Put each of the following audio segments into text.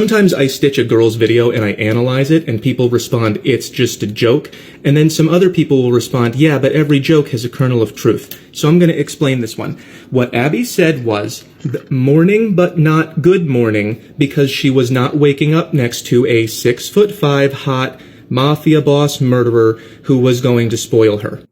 Sometimes I stitch a girl's video and I analyze it and people respond, it's just a joke. And then some other people will respond, yeah, but every joke has a kernel of truth. So I'm going to explain this one. What Abby said was, morning but not good morning, because she was not waking up next to a 6'5" hot mafia boss murderer who was going to spoil her.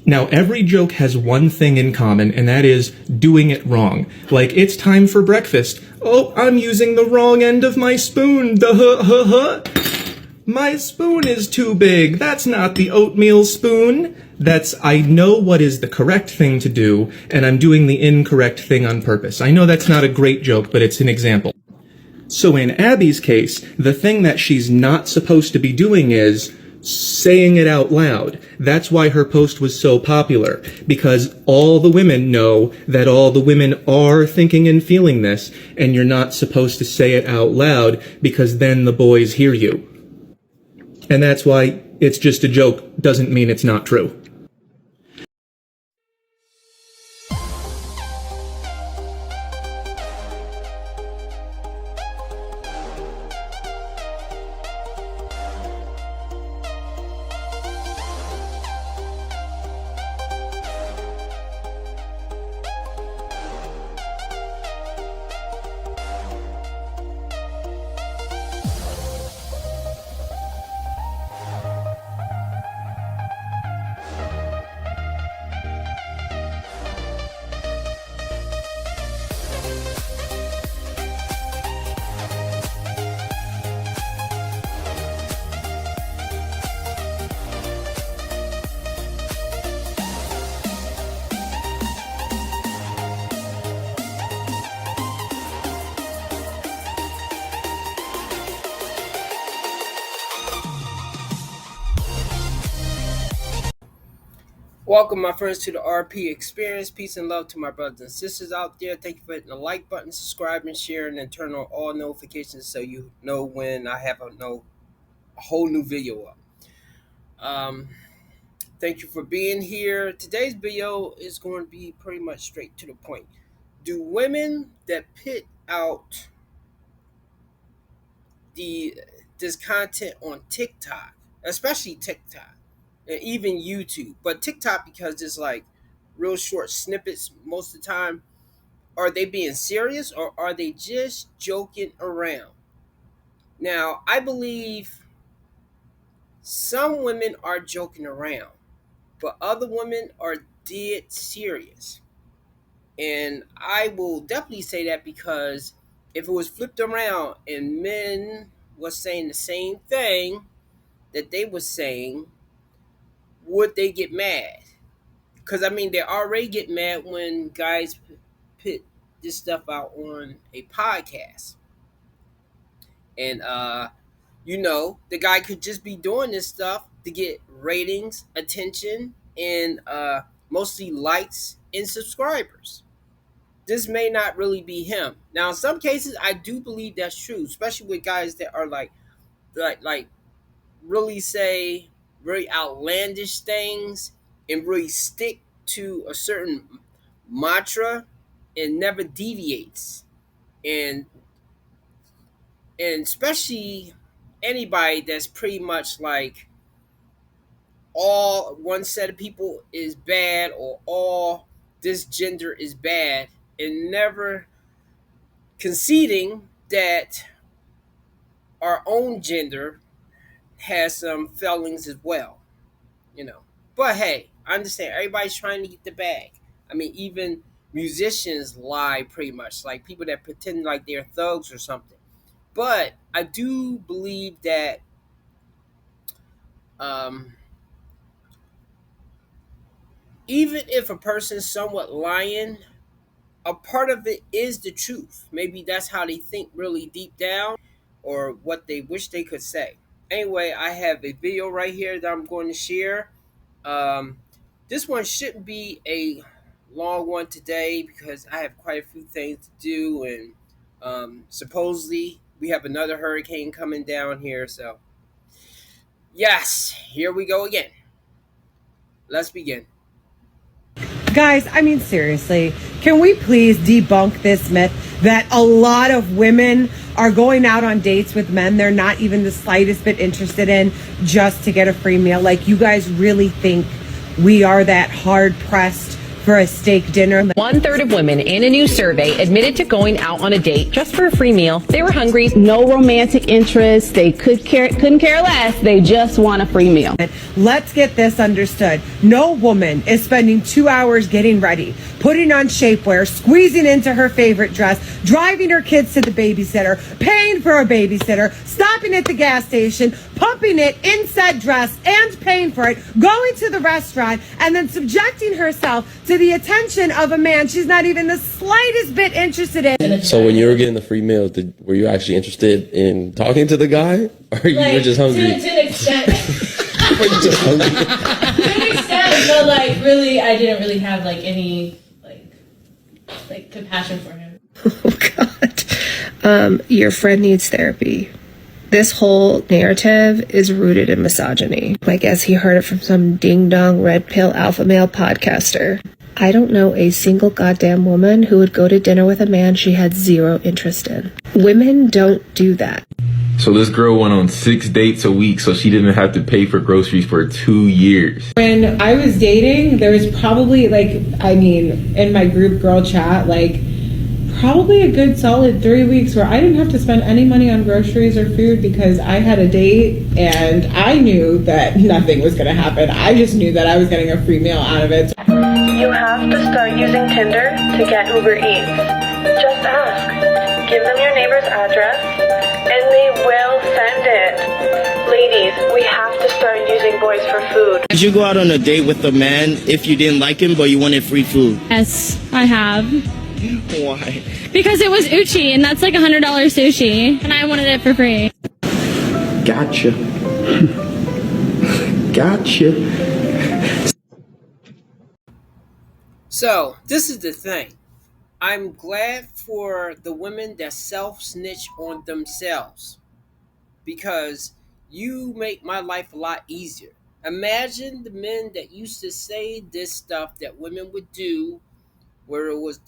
Now, every joke has one thing in common, and that is doing it wrong. Like, it's time for breakfast. Oh, I'm using the wrong end of my spoon. Duh. My spoon is too big. That's not the oatmeal spoon. I know what is the correct thing to do, and I'm doing the incorrect thing on purpose. I know that's not a great joke, but it's an example. So in Abby's case, the thing that she's not supposed to be doing is saying it out loud. That's why her post was so popular, because all the women know that all the women are thinking and feeling this, and you're not supposed to say it out loud because then the boys hear you. And that's why it's just a joke doesn't mean it's not true. Welcome, my friends, to the RP Experience. Peace and love to my brothers and sisters out there. Thank you for hitting the like button, subscribing, sharing, and turn on all notifications so you know when I have a whole new video up. Thank you for being here. Today's video is going to be pretty much straight to the point. Do women that put out this content on TikTok, especially TikTok, and even YouTube, but TikTok because it's like real short snippets most of the time, are they being serious or are they just joking around? Now, I believe some women are joking around, but other women are dead serious. And I will definitely say that because if it was flipped around and men was saying the same thing that they were saying, would they get mad? Because I mean, they already get mad when guys put this stuff out on a podcast, and the guy could just be doing this stuff to get ratings, attention, and mostly likes and subscribers. This may not really be him. Now, in some cases, I do believe that's true, especially with guys that are like really say very outlandish things and really stick to a certain mantra and never deviates. And especially anybody that's pretty much like all one set of people is bad or all this gender is bad, and never conceding that our own gender has some failings as well. But hey, I understand everybody's trying to get the bag. I mean, even musicians lie pretty much, like people that pretend like they're thugs or something. But I do believe that even if a person's somewhat lying, a part of it is the truth. Maybe that's how they think really deep down, or what they wish they could say. Anyway, I have a video right here that I'm going to share. This one shouldn't be a long one today because I have quite a few things to do, and supposedly we have another hurricane coming down here. So, yes, here we go again. Let's begin. Guys, I mean, seriously, can we please debunk this myth that a lot of women are going out on dates with men they're not even the slightest bit interested in just to get a free meal. Like, you guys really think we are that hard pressed for a steak dinner? 1/3 of women in a new survey admitted to going out on a date just for a free meal. They were hungry. No romantic interest. They couldn't care less. They just want a free meal. Let's get this understood. No woman is spending 2 hours getting ready, putting on shapewear, squeezing into her favorite dress, driving her kids to the babysitter, paying for a babysitter, stopping at the gas station, pumping it in said dress and paying for it, going to the restaurant, and then subjecting herself to the attention of a man she's not even the slightest bit interested in. So when you were getting the free meal, were you actually interested in talking to the guy, or you were just hungry? To an extent. Were you just hungry? To an extent, but like really, I didn't really have like any like compassion for him. Oh God. Your friend needs therapy. This whole narrative is rooted in misogyny. I guess he heard it from some ding-dong red pill alpha male podcaster. I don't know a single goddamn woman who would go to dinner with a man she had zero interest in. Women don't do that. So this girl went on 6 dates a week so she didn't have to pay for groceries for 2 years. When I was dating, there was probably in my group girl chat, probably a good solid 3 weeks where I didn't have to spend any money on groceries or food because I had a date and I knew that nothing was going to happen. I just knew that I was getting a free meal out of it. You have to start using Tinder to get Uber Eats. Just ask. Give them your neighbor's address and they will send it. Ladies, we have to start using boys for food. Did you go out on a date with a man if you didn't like him but you wanted free food? Yes, I have. Why? Because it was Uchi, and that's like $100 sushi, and I wanted it for free. Gotcha. Gotcha. So, this is the thing. I'm glad for the women that self-snitch on themselves because you make my life a lot easier. Imagine the men that used to say this stuff that women would do, where it was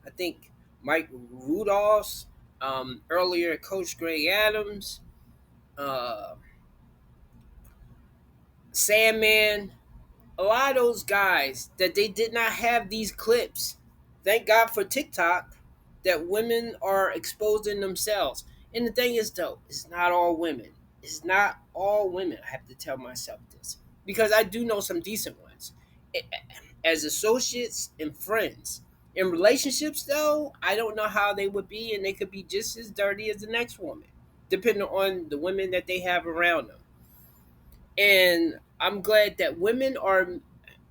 I think Mike Rudolph's, earlier Coach Greg Adams, Sandman, a lot of those guys that they did not have these clips. Thank God for TikTok that women are exposing themselves. And the thing is though, it's not all women. It's not all women. I have to tell myself this because I do know some decent ones. As associates and friends. In relationships, though, I don't know how they would be, and they could be just as dirty as the next woman, depending on the women that they have around them. And I'm glad that women are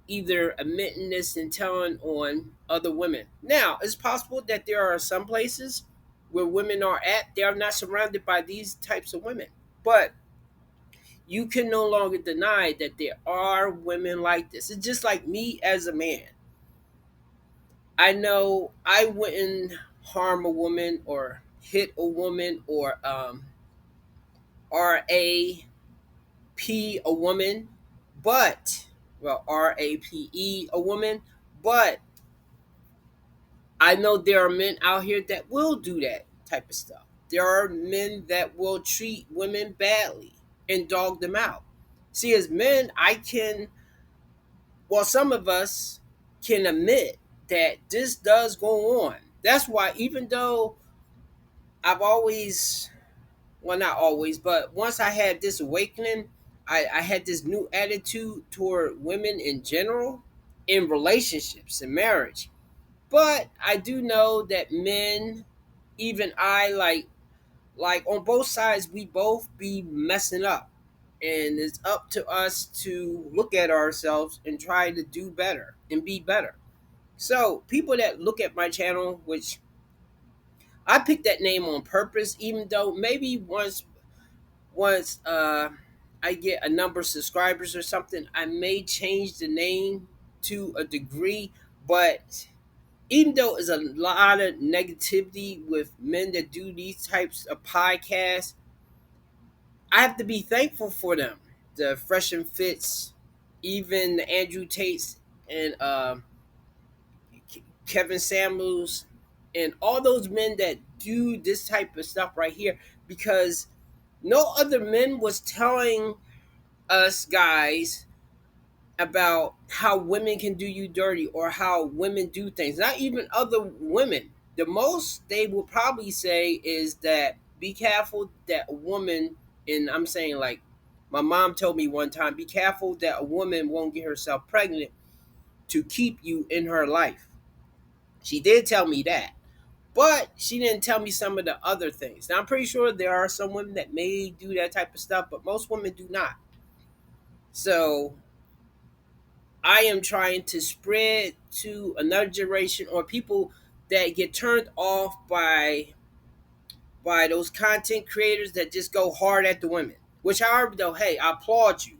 either admitting this and telling on other women. Now, it's possible that there are some places where women are at, they are not surrounded by these types of women. But you can no longer deny that there are women like this. It's just like me as a man. I know I wouldn't harm a woman or hit a woman or RAP a woman, but, RAPE a woman, but I know there are men out here that will do that type of stuff. There are men that will treat women badly and dog them out. See, as men, some of us can admit that this does go on. That's why even though I've always, not always, but once I had this awakening, I had this new attitude toward women in general, in relationships and marriage. But I do know that men, even I, like on both sides, we both be messing up. And it's up to us to look at ourselves and try to do better and be better. So people that look at my channel, which I picked that name on purpose, even though maybe once I get a number of subscribers or something, I may change the name to a degree. But even though there's a lot of negativity with men that do these types of podcasts, I have to be thankful for them. The Fresh and Fits, even the Andrew Tates and Kevin Samuels and all those men that do this type of stuff right here, because no other men was telling us guys about how women can do you dirty or how women do things. Not even other women. The most they will probably say is that be careful that a woman, and I'm saying like my mom told me one time, be careful that a woman won't get herself pregnant to keep you in her life. She did tell me that. But she didn't tell me some of the other things. Now I'm pretty sure there are some women that may do that type of stuff, but most women do not. So I am trying to spread to another generation or people that get turned off by those content creators that just go hard at the women. Which, however, though, hey, I applaud you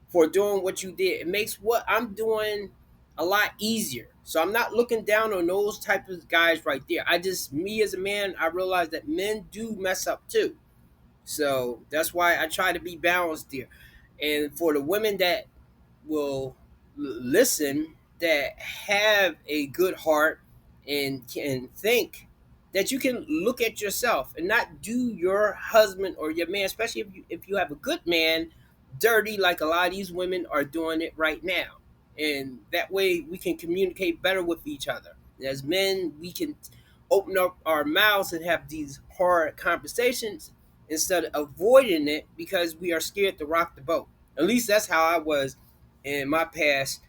for doing what you did. It makes what I'm doing a lot easier. So I'm not looking down on those type of guys right there. Me as a man, I realize that men do mess up too. So that's why I try to be balanced there. And for the women that will listen, that have a good heart and can think, that you can look at yourself and not do your husband or your man, especially if you have a good man, dirty like a lot of these women are doing it right now. And that way we can communicate better with each other. As men, we can open up our mouths and have these hard conversations instead of avoiding it because we are scared to rock the boat. At least that's how I was in my past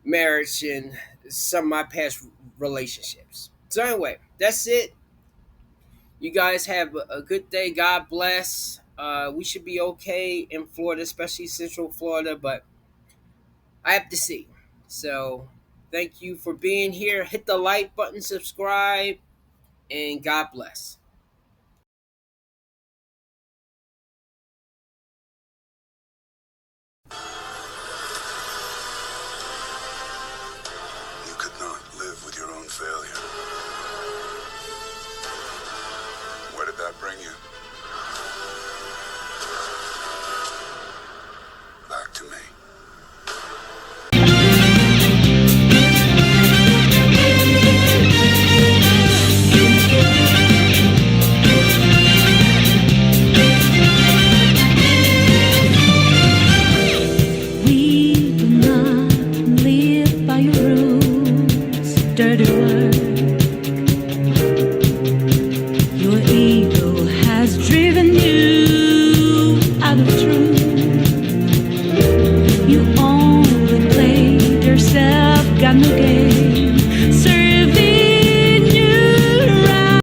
marriage and some of my past relationships. So anyway, that's it. You guys have a good day. God bless. We should be okay in Florida, especially Central Florida, but I have to see. So thank you for being here. Hit the like button, subscribe, and God bless. You could not live with your own failure. Where did that bring you?